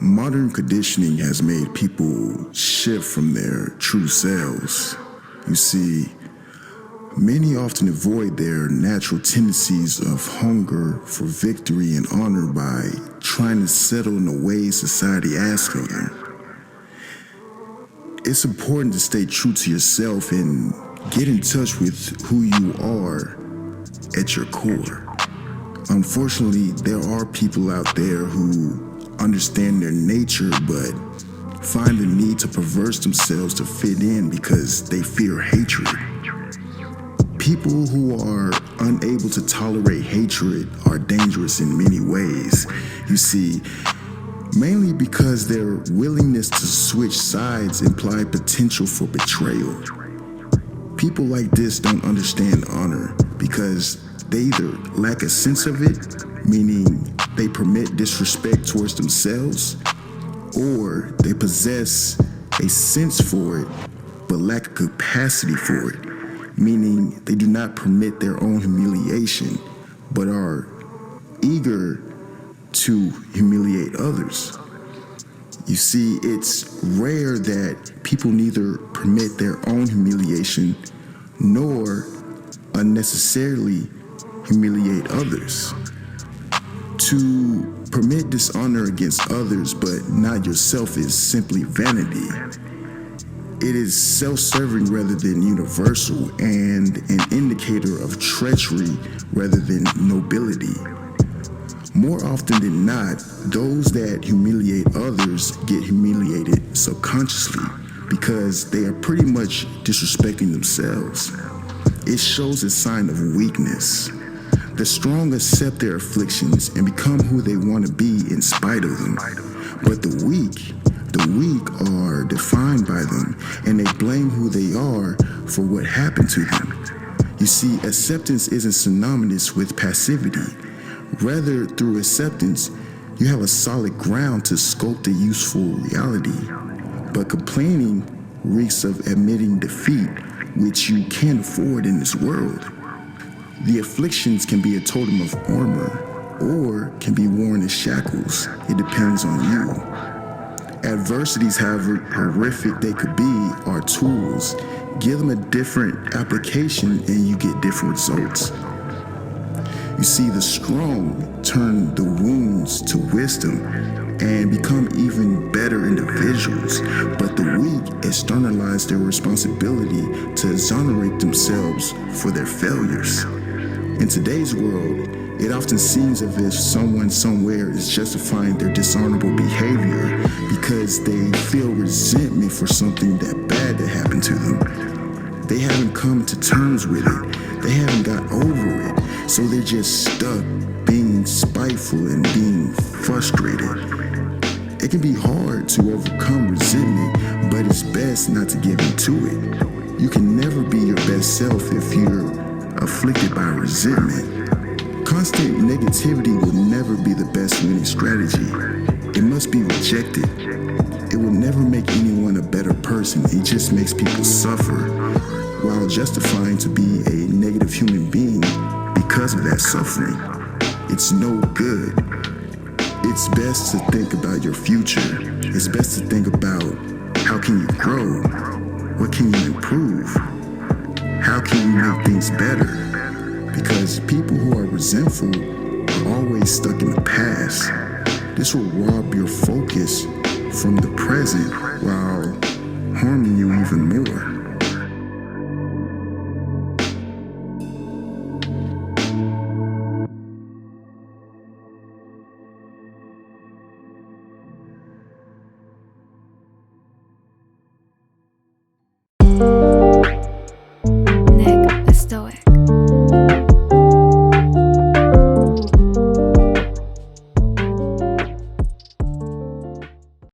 modern conditioning has made people shift from their true selves. You see, many often avoid their natural tendencies of hunger for victory and honor by trying to settle in the ways society asks of them. It's important to stay true to yourself and get in touch with who you are at your core. Unfortunately, there are people out there who understand their nature but find the need to perverse themselves to fit in because they fear hatred. People who are unable to tolerate hatred are dangerous in many ways. You see, mainly because their willingness to switch sides imply potential for betrayal. People like this don't understand honor because they either lack a sense of it, meaning they permit disrespect towards themselves, or they possess a sense for it but lack a capacity for it, meaning they do not permit their own humiliation but are eager to humiliate others. You see, it's rare that people neither permit their own humiliation nor unnecessarily humiliate others. To permit dishonor against others but not yourself is simply vanity. It is self-serving rather than universal and an indicator of treachery rather than nobility. More often than not, those that humiliate others get humiliated subconsciously because they are pretty much disrespecting themselves. It shows a sign of weakness. The strong accept their afflictions and become who they want to be in spite of them. But the weak are defined by them and they blame who they are for what happened to them. You see, acceptance isn't synonymous with passivity. Rather, through acceptance, you have a solid ground to sculpt a useful reality. But complaining reeks of admitting defeat, which you can't afford in this world. The afflictions can be a totem of armor, or can be worn as shackles. It depends on you. Adversities, however horrific they could be, are tools. Give them a different application and you get different results. You see, the strong turn the wounds to wisdom and become even better individuals, but the weak externalize their responsibility to exonerate themselves for their failures. In today's world, it often seems as if someone somewhere is justifying their dishonorable behavior because they feel resentment for something that bad that happened to them. They haven't come to terms with it. They haven't got over it. So they're just stuck being spiteful and being frustrated. It can be hard to overcome resentment, but it's best not to give into it. You can never be your best self if you're afflicted by resentment. Constant negativity will never be the best winning strategy. It must be rejected. It will never make anyone a better person. It just makes people suffer while justifying to be a negative human being because of that suffering. It's no good. It's best to think about your future. It's best to think about how can you grow? What can you improve? How can you make things better? Because people who are resentful are always stuck in the past. This will rob your focus from the present while harming you even more.